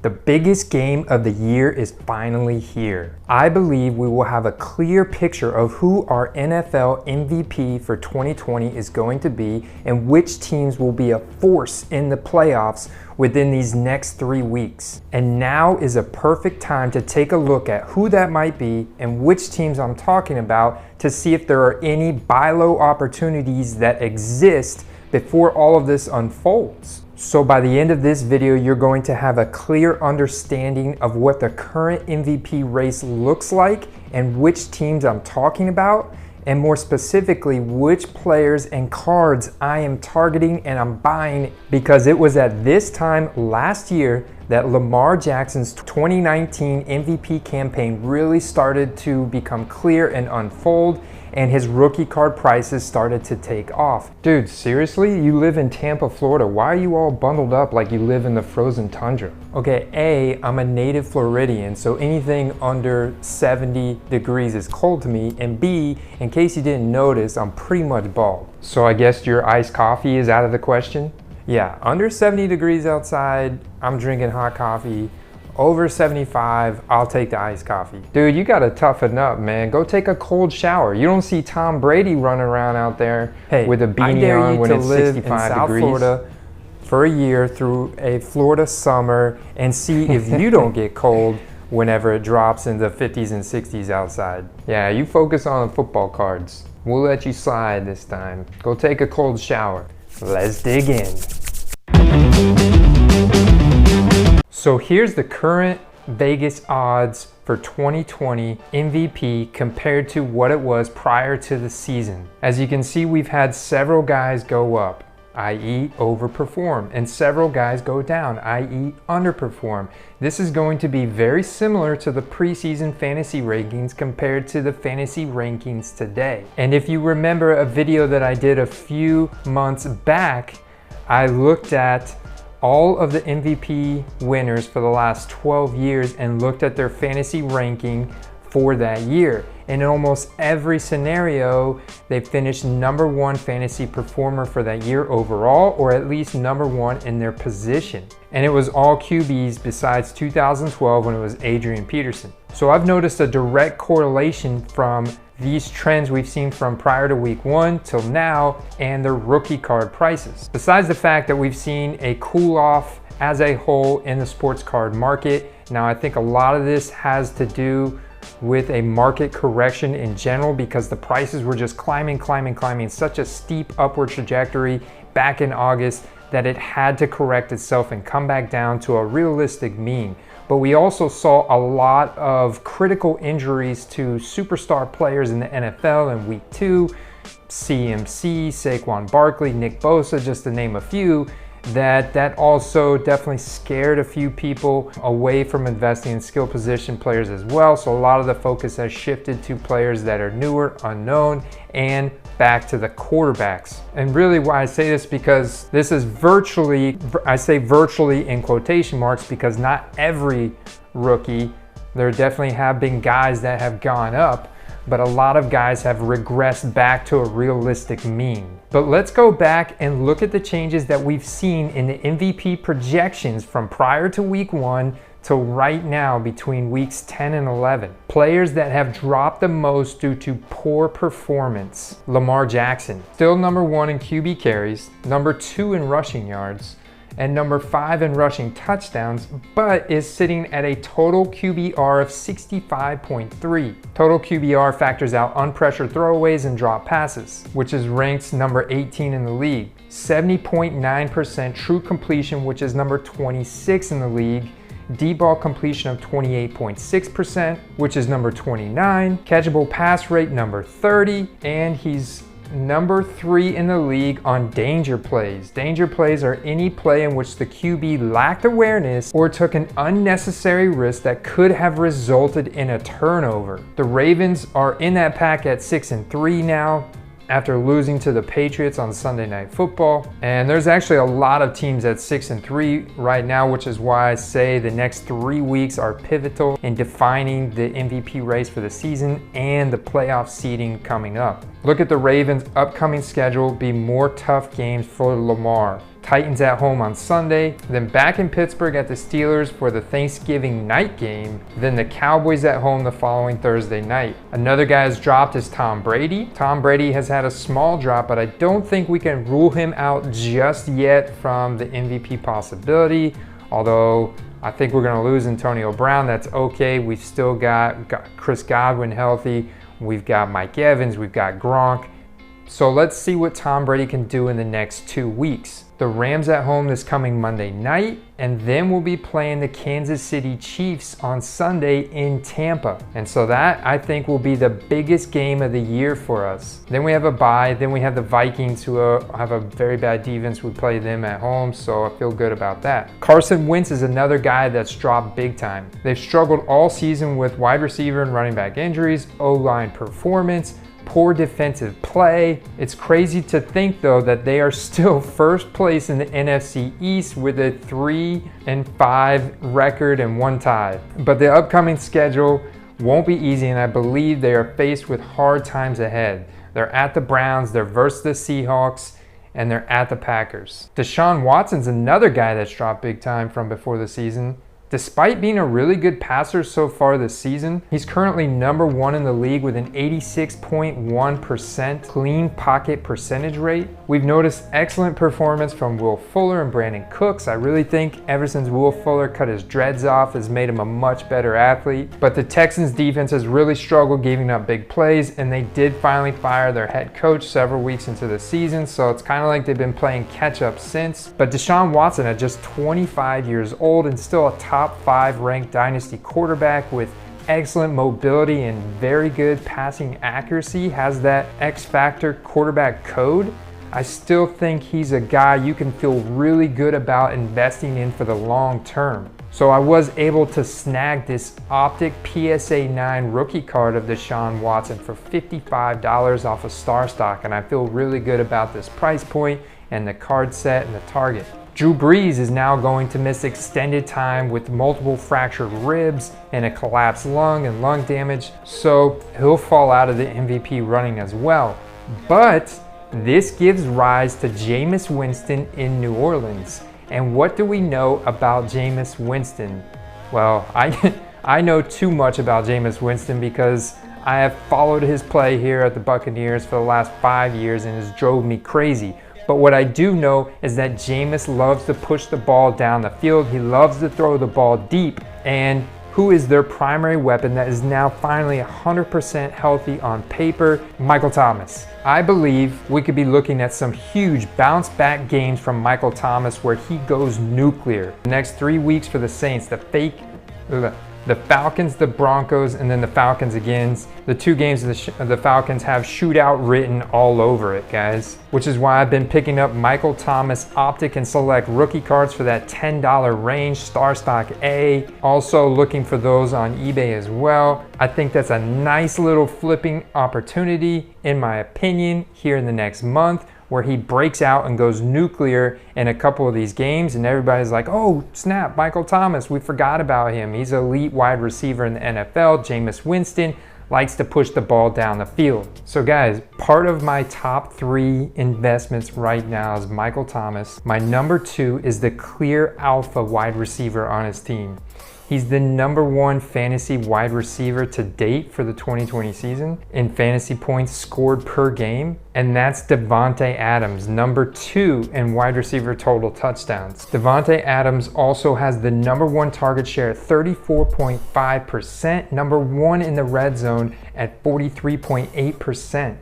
The biggest game of the year is finally here. I believe we will have a clear picture of who our NFL MVP for 2020 is going to be and which teams will be a force in the playoffs within these next 3 weeks. And now is a perfect time to take a look at who that might be and which teams I'm talking about to see if there are any buy low opportunities that exist before all of this unfolds. So by the end of this video, you're going to have a clear understanding of what the current MVP race looks like and which teams I'm talking about, and more specifically, which players and cards I am targeting and I'm buying, because it was at this time last year that Lamar Jackson's 2019 MVP campaign really started to become clear and unfold, and his rookie card prices started to take off. Dude, seriously? You live in Tampa, Florida. Why are you all bundled up like you live in the frozen tundra? Okay, A, I'm a native Floridian, so anything under 70 degrees is cold to me, and B, in case you didn't notice, I'm pretty much bald. So I guess your iced coffee is out of the question? Yeah, under 70 degrees outside, I'm drinking hot coffee. Over 75, I'll take the iced coffee. Dude, you gotta toughen up, man. Go take a cold shower. You don't see Tom Brady running around out there with a beanie on when it's 65 degrees. South Florida for a year through a Florida summer and see if you don't get cold whenever it drops in the 50s and 60s outside. Yeah, you focus on the football cards. We'll let you slide this time. Go take a cold shower. Let's dig in. So here's the current Vegas odds for 2020 MVP compared to what it was prior to the season. As you can see, we've had several guys go up, i.e. overperform, and several guys go down, i.e. underperform. This is going to be very similar to the preseason fantasy rankings compared to the fantasy rankings today. And if you remember a video that I did a few months back, I looked at all of the MVP winners for the last 12 years and looked at their fantasy ranking for that year. And in almost every scenario, they finished #1 fantasy performer for that year overall, or at least #1 in their position. And it was all QBs besides 2012 when it was Adrian Peterson. So I've noticed a direct correlation from these trends we've seen from prior to week 1 till now and the rookie card prices. Besides the fact that we've seen a cool off as a whole in the sports card market, now I think a lot of this has to do with a market correction in general because the prices were just climbing, such a steep upward trajectory back in August that it had to correct itself and come back down to a realistic mean. But we also saw a lot of critical injuries to superstar players in the NFL in week 2, CMC, Saquon Barkley, Nick Bosa, just to name a few, that also definitely scared a few people away from investing in skill position players as well. So a lot of the focus has shifted to players that are newer, unknown, and back to the quarterbacks. And really why I say this, because this is virtually, I say virtually in quotation marks, because not every rookie, there definitely have been guys that have gone up, but a lot of guys have regressed back to a realistic mean. But let's go back and look at the changes that we've seen in the MVP projections from prior to week 1 till right now between weeks 10 and 11. Players that have dropped the most due to poor performance. Lamar Jackson, still #1 in QB carries, #2 in rushing yards, and #5 in rushing touchdowns, but is sitting at a total QBR of 65.3. Total QBR factors out unpressured throwaways and drop passes, which is ranked #18 in the league. 70.9% true completion, which is #26 in the league. Deep ball completion of 28.6%, which is #29. Catchable pass rate #30, and he's #3 in the league on danger plays. Danger plays are any play in which the QB lacked awareness or took an unnecessary risk that could have resulted in a turnover. The Ravens are in that pack at 6-3 now, after losing to the Patriots on Sunday Night Football. And there's actually a lot of teams at 6-3 right now, which is why I say the next 3 weeks are pivotal in defining the MVP race for the season and the playoff seeding coming up. Look at the Ravens' upcoming schedule, be more tough games for Lamar. Titans at home on Sunday, then back in Pittsburgh at the Steelers for the Thanksgiving night game, then the Cowboys at home the following Thursday night. Another guy has dropped is Tom Brady. Tom Brady has had a small drop, but I don't think we can rule him out just yet from the MVP possibility, although I think we're going to lose Antonio Brown. That's okay. We've still got Chris Godwin healthy. We've got Mike Evans. We've got Gronk. So let's see what Tom Brady can do in the next 2 weeks. The Rams at home this coming Monday night, and then we'll be playing the Kansas City Chiefs on Sunday in Tampa. And so that, I think, will be the biggest game of the year for us. Then we have a bye. Then we have the Vikings, who have a very bad defense. We play them at home, so I feel good about that. Carson Wentz is another guy that's dropped big time. They've struggled all season with wide receiver and running back injuries, O-line performance, poor defensive play. It's crazy to think though that they are still first place in the NFC East with a 3-5 record and 1 tie. But the upcoming schedule won't be easy, and I believe they are faced with hard times ahead. They're at the Browns, they're versus the Seahawks, and they're at the Packers. DeShaun Watson's another guy that's dropped big time from before the season. Despite being a really good passer so far this season, he's currently number 1 in the league with an 86.1% clean pocket percentage rate. We've noticed excellent performance from Will Fuller and Brandon Cooks. I really think ever since Will Fuller cut his dreads off has made him a much better athlete. But the Texans defense has really struggled giving up big plays, and they did finally fire their head coach several weeks into the season, so it's kind of like they've been playing catch up since. But DeShaun Watson, at just 25 years old and still a top 5 ranked dynasty quarterback with excellent mobility and very good passing accuracy, has that X Factor quarterback code. I still think he's a guy you can feel really good about investing in for the long term. So I was able to snag this Optic PSA 9 rookie card of DeShaun Watson for $55 off of StarStock, and I feel really good about this price point and the card set and the target. Drew Brees is now going to miss extended time with multiple fractured ribs and a collapsed lung and lung damage, so he'll fall out of the MVP running as well. But this gives rise to Jameis Winston in New Orleans. And what do we know about Jameis Winston? Well, I know too much about Jameis Winston because I have followed his play here at the Buccaneers for the last 5 years, and it's drove me crazy. But what I do know is that Jameis loves to push the ball down the field. He loves to throw the ball deep. And who is their primary weapon that is now finally 100% healthy on paper? Michael Thomas. I believe we could be looking at some huge bounce back games from Michael Thomas where he goes nuclear. The next 3 weeks for the Saints, the Falcons, the Broncos, and then the Falcons again. The 2 games of the Falcons have shootout written all over it, guys. Which is why I've been picking up Michael Thomas Optic and Select rookie cards for that $10 range, StarStock A. Also looking for those on eBay as well. I think that's a nice little flipping opportunity, in my opinion, here in the next month, where he breaks out and goes nuclear in a couple of these games, and everybody's like, oh snap, Michael Thomas, we forgot about him. He's an elite wide receiver in the NFL. Jameis Winston likes to push the ball down the field. So guys, part of my top 3 investments right now is Michael Thomas. My number 2 is the clear alpha wide receiver on his team. He's the number 1 fantasy wide receiver to date for the 2020 season in fantasy points scored per game, and that's Davante Adams, number 2 in wide receiver total touchdowns. Davante Adams also has the number 1 target share at 34.5%, number 1 in the red zone at 43.8%.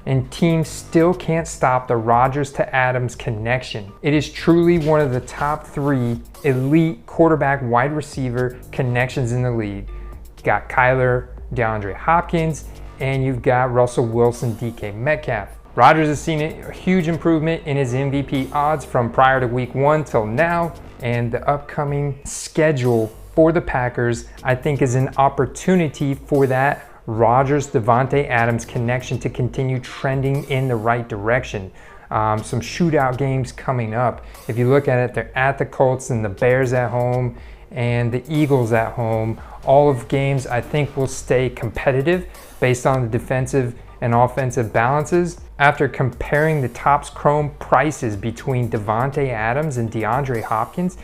And teams still can't stop the Rodgers to Adams connection. It is truly one of the top 3 elite quarterback wide receiver connections in the league. You got Kyler, DeAndre Hopkins, and you've got Russell Wilson, DK Metcalf. Rodgers has seen a huge improvement in his MVP odds from prior to week 1 till now, and the upcoming schedule for the Packers, I think, is an opportunity for that Rodgers, Davante Adams connection to continue trending in the right direction. Some shootout games coming up. If you look at it, they're at the Colts and the Bears at home and the Eagles at home. All of games I think will stay competitive based on the defensive and offensive balances. After comparing the Topps Chrome prices between Davante Adams and DeAndre Hopkins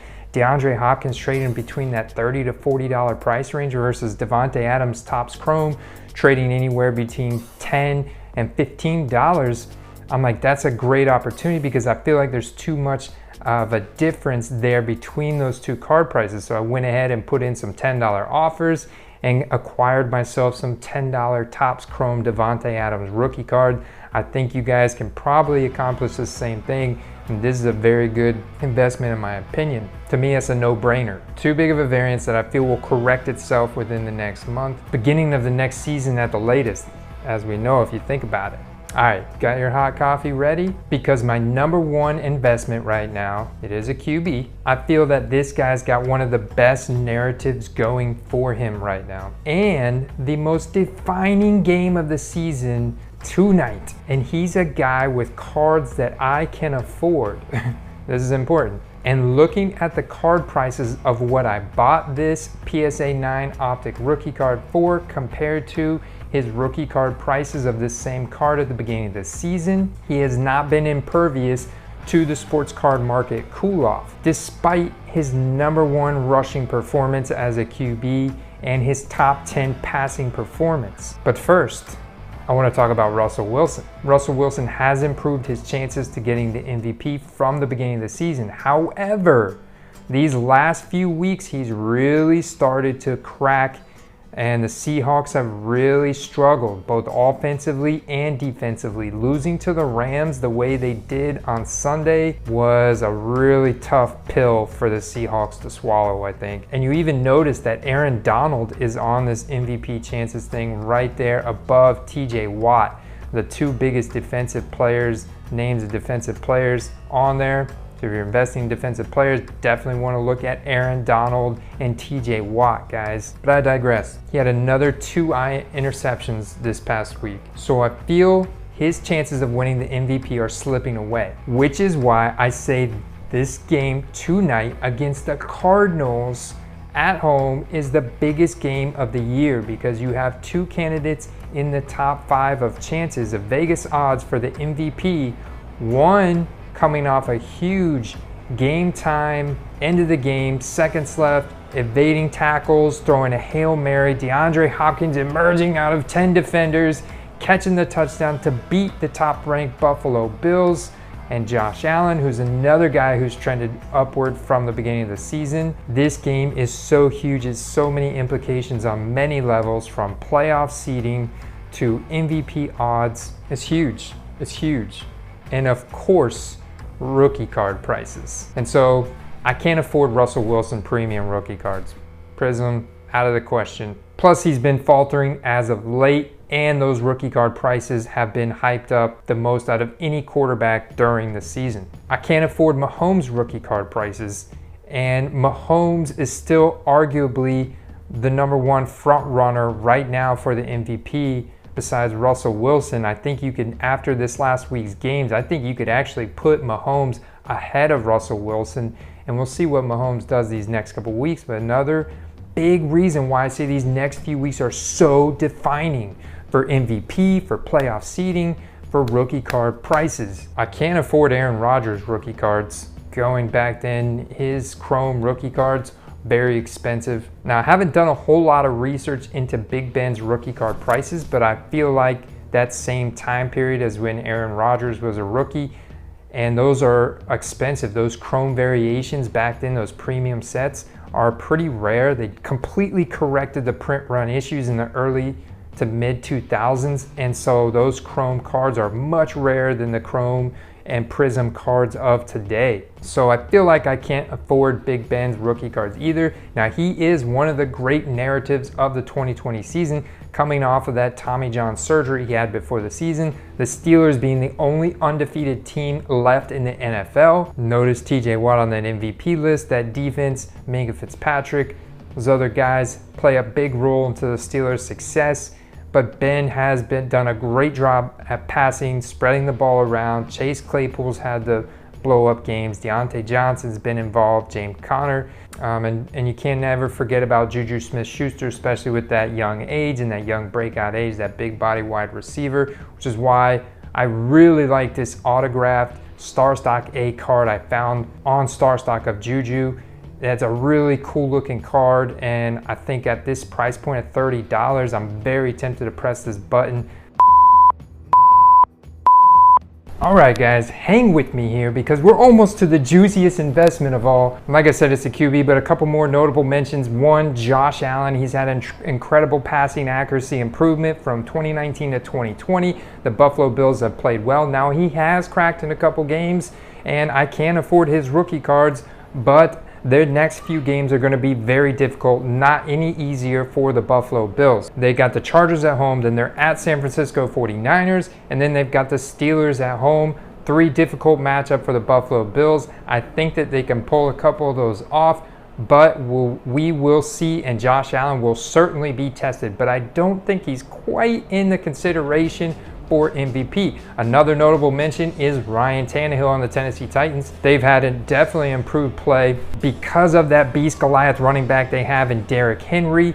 trading between that $30 to $40 price range versus Davante Adams Topps Chrome trading anywhere between $10 and $15. I'm like, that's a great opportunity because I feel like there's too much of a difference there between those two card prices. So I went ahead and put in some $10 offers and acquired myself some $10 Topps Chrome Davante Adams rookie card. I think you guys can probably accomplish the same thing, and this is a very good investment in my opinion. To me, it's a no-brainer. Too big of a variance that I feel will correct itself within the next month, beginning of the next season at the latest, as we know if you think about it. All right, got your hot coffee ready? Because my number one investment right now, it is a QB. I feel that this guy's got one of the best narratives going for him right now, and the most defining game of the season tonight. And he's a guy with cards that I can afford. This is important. And looking at the card prices of what I bought this PSA 9 Optic rookie card for compared to his rookie card prices of this same card at the beginning of the season, he has not been impervious to the sports card market cool-off, despite his number one rushing performance as a QB and his top 10 passing performance. But first, I want to talk about Russell Wilson. Russell Wilson has improved his chances to getting the MVP from the beginning of the season. However, these last few weeks, he's really started to crack, and the Seahawks have really struggled, both offensively and defensively. Losing to the Rams the way they did on Sunday was a really tough pill for the Seahawks to swallow, I think. And you even notice that Aaron Donald is on this MVP chances thing right there above TJ Watt, the two biggest defensive players, names of defensive players on there. So if you're investing in defensive players, definitely want to look at Aaron Donald and TJ Watt, guys. But I digress. He had another 2 interceptions this past week. So I feel his chances of winning the MVP are slipping away, which is why I say this game tonight against the Cardinals at home is the biggest game of the year, because you have two candidates in the top 5 of chances of Vegas odds for the MVP. One coming off a huge game time, end of the game, seconds left, evading tackles, throwing a Hail Mary, DeAndre Hopkins emerging out of 10 defenders, catching the touchdown to beat the top-ranked Buffalo Bills, and Josh Allen, who's another guy who's trended upward from the beginning of the season. This game is so huge, it's so many implications on many levels, from playoff seeding to MVP odds. It's huge, it's huge. And of course, rookie card prices. And so I can't afford Russell Wilson premium rookie cards. Prism, out of the question. Plus he's been faltering as of late, and those rookie card prices have been hyped up the most out of any quarterback during the season. I can't afford Mahomes rookie card prices, and Mahomes is still arguably the number one front runner right now for the MVP. Besides Russell Wilson, I think you can, after this last week's games, I think you could actually put Mahomes ahead of Russell Wilson, and we'll see what Mahomes does these next couple weeks. But another big reason why I say these next few weeks are so defining for MVP, for playoff seeding, for rookie card prices. I can't afford Aaron Rodgers rookie cards. Going back then, his Chrome rookie cards, very expensive. Now, I haven't done a whole lot of research into Big Ben's rookie card prices, but I feel like that same time period as when Aaron Rodgers was a rookie, and those are expensive. Those Chrome variations back then, those premium sets, are pretty rare. They completely corrected the print run issues in the early to mid 2000s, and so those Chrome cards are much rarer than the Chrome and Prism cards of today. So I feel like I can't afford Big Ben's rookie cards either. Now, he is one of the great narratives of the 2020 season, coming off of that Tommy John surgery he had before the season, the Steelers being the only undefeated team left in the NFL. Notice TJ Watt on that MVP list, that defense, Minka Fitzpatrick, those other guys play a big role into the Steelers' success. But Ben has done a great job at passing, spreading the ball around. Chase Claypool's had the blow up games. Deontay Johnson's been involved, James Conner, and you can never forget about Juju Smith-Schuster, especially with that young age and that young breakout age, that big body wide receiver, which is why I really like this autographed StarStock A card I found on StarStock of Juju. That's a really cool looking card, and I think at this price point at $30, I'm very tempted to press this button. All right, guys, hang with me here because we're almost to the juiciest investment of all. Like I said, it's a QB, but a couple more notable mentions. One, Josh Allen. He's had an incredible passing accuracy improvement from 2019 to 2020. The Buffalo Bills have played well. Now, he has cracked in a couple games, and I can afford his rookie cards, but their next few games are going to be very difficult, not any easier for the Buffalo Bills. They got the Chargers at home, then they're at San Francisco 49ers, and then they've got the Steelers at home. 3 difficult matchup for the Buffalo Bills. I think that they can pull a couple of those off, but we will see, and Josh Allen will certainly be tested, but I don't think he's quite in the consideration for MVP. Another notable mention is Ryan Tannehill on the Tennessee Titans. They've had a definitely improved play because of that beast Goliath running back they have in Derrick Henry.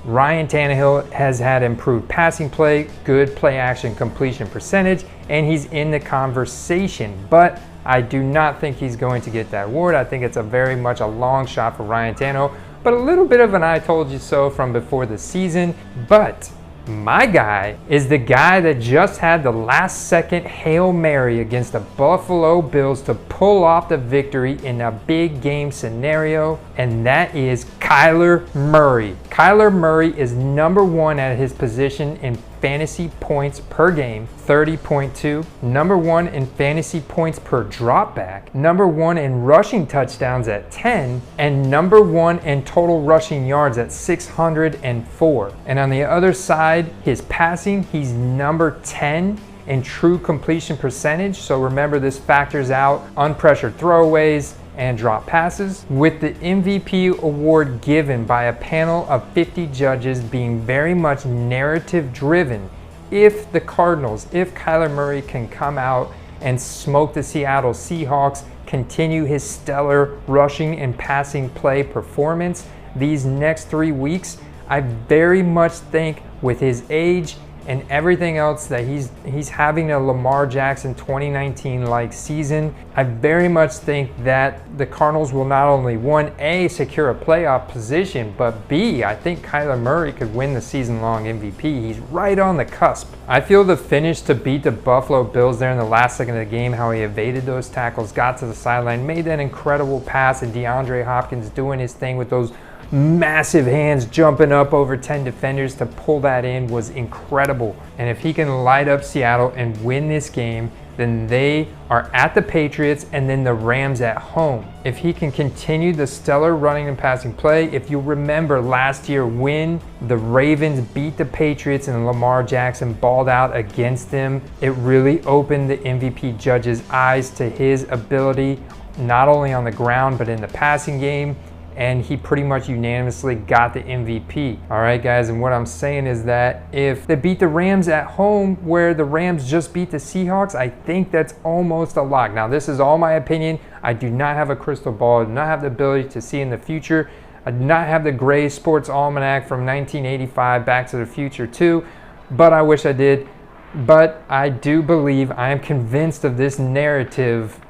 Ryan Tannehill has had improved passing play, good play action completion percentage, and he's in the conversation. But I do not think he's going to get that award. I think it's a very much a long shot for Ryan Tannehill, but a little bit of an I told you so from before the season. But my guy is the guy that just had the last second Hail Mary against the Buffalo Bills to pull off the victory in a big game scenario, and that is Kyler Murray. Kyler Murray is #1 at his position in fantasy points per game, 30.2, #1 in fantasy points per dropback, #1 in rushing touchdowns at 10, and #1 in total rushing yards at 604. And on the other side, his passing, he's number 10 in true completion percentage. So remember, this factors out unpressured throwaways and drop passes, with the MVP award given by a panel of 50 judges being very much narrative driven. If the Cardinals, if Kyler Murray can come out and smoke the Seattle Seahawks, continue his stellar rushing and passing play performance these next 3 weeks, I very much think with his age and everything else that he's having a Lamar Jackson 2019-like season, I very much think that the Cardinals will not only, one, A, secure a playoff position, but B, I think Kyler Murray could win the season-long MVP. He's right on the cusp. I feel the finish to beat the Buffalo Bills there in the last second of the game, how he evaded those tackles, got to the sideline, made that incredible pass, and DeAndre Hopkins doing his thing with those massive hands jumping up over 10 defenders to pull that in was incredible. And if he can light up Seattle and win this game, then they are at the Patriots and then the Rams at home. If he can continue the stellar running and passing play, if you remember last year when the Ravens beat the Patriots and Lamar Jackson balled out against them, it really opened the MVP judges' eyes to his ability, not only on the ground, but in the passing game. And he pretty much unanimously got the MVP. All right, guys, and what I'm saying is that if they beat the Rams at home where the Rams just beat the Seahawks, I think that's almost a lock. Now, this is all my opinion. I do not have a crystal ball. I do not have the ability to see in the future. I do not have the Gray Sports Almanac from 1985, Back to the Future 2, but I wish I did. But I do believe, I am convinced of this narrative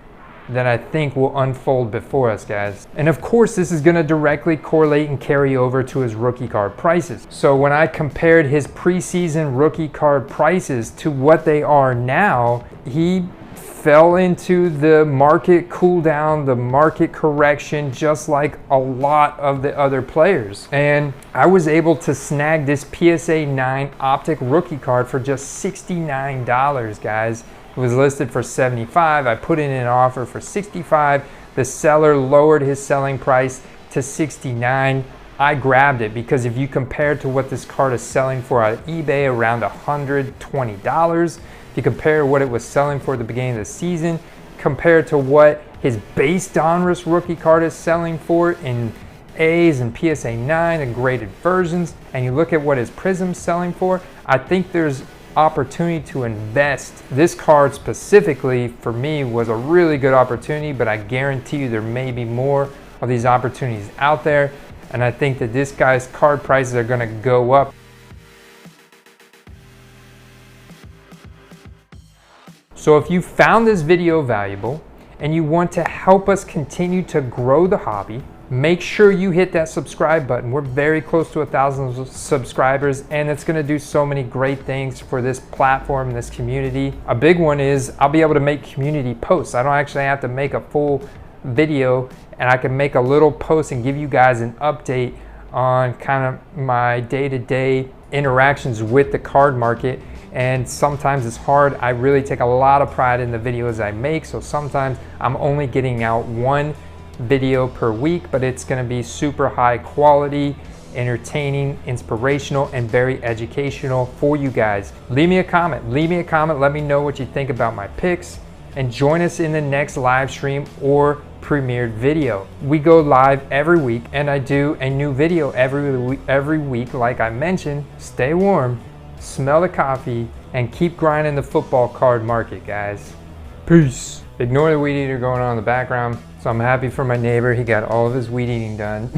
that I think will unfold before us, guys. And of course, this is gonna directly correlate and carry over to his rookie card prices. So when I compared his preseason rookie card prices to what they are now, he fell into the market cool down, the market correction, just like a lot of the other players. And I was able to snag this PSA 9 Optic rookie card for just $69, guys. It was listed for $75. I put in an offer for $65. The seller lowered his selling price to $69. I grabbed it because if you compare to what this card is selling for on eBay, around $120. If you compare what it was selling for at the beginning of the season, compared to what his base Donruss rookie card is selling for in A's and PSA 9 and graded versions, and you look at what his Prism's selling for, I think there's opportunity to invest. This card specifically for me was a really good opportunity, but I guarantee you there may be more of these opportunities out there. And I think that this guy's card prices are gonna go up. So if you found this video valuable and you want to help us continue to grow the hobby, make sure you hit that subscribe button. We're very close to 1,000 subscribers, and it's gonna do so many great things for this platform, this community. A big one is I'll be able to make community posts. I don't actually have to make a full video, and I can make a little post and give you guys an update on kind of my day-to-day interactions with the card market. And sometimes it's hard. I really take a lot of pride in the videos I make, so sometimes I'm only getting out one video per week, but it's gonna be super high quality, entertaining, inspirational, and very educational for you guys. Leave me a comment, let me know what you think about my picks, and join us in the next live stream or premiered video. We go live every week, and I do a new video every week. Like I mentioned, stay warm, smell the coffee, and keep grinding the football card market, guys. Peace. Ignore the weed eater going on in the background. So I'm happy for my neighbor. He got all of his weed eating done.